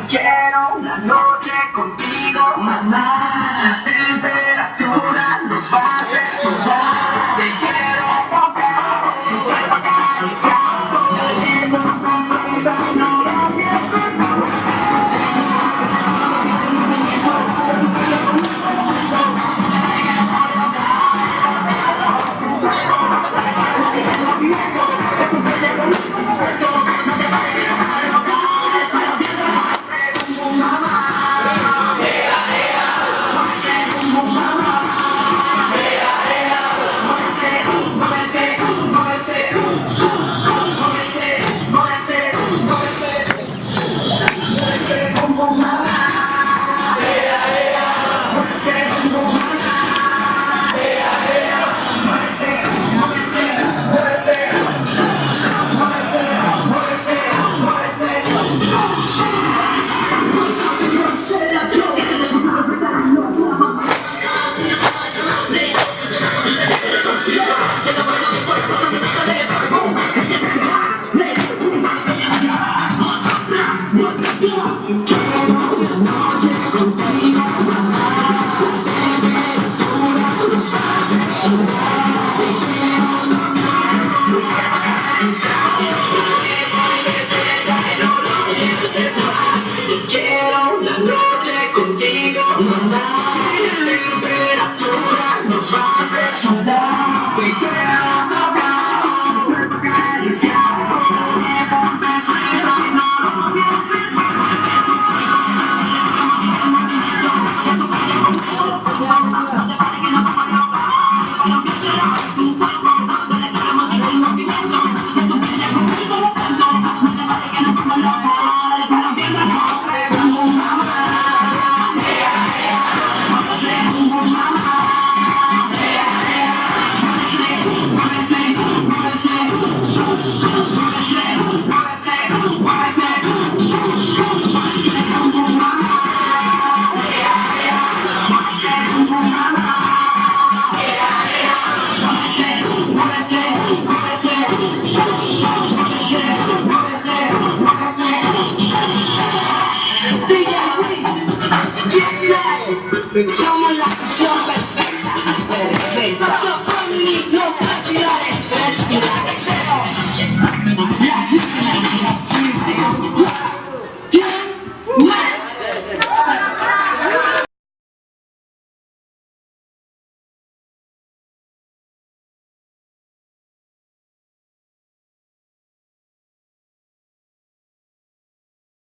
Quiero una noche contigo, mamá. La temperatura nos va a hacer sudar. Te quiero tocar, tu cuerpo acariciar. Dale con consulta, no lo pienses más. Quiero una noche contigo, mamá. La temperatura nos va a hacer sudar. Te quiero tocar, tu cuerpo acariciar. Dale por besito y no lo pienses más. Somos la acción perfecta. No tranquilidades, respirar, excesos.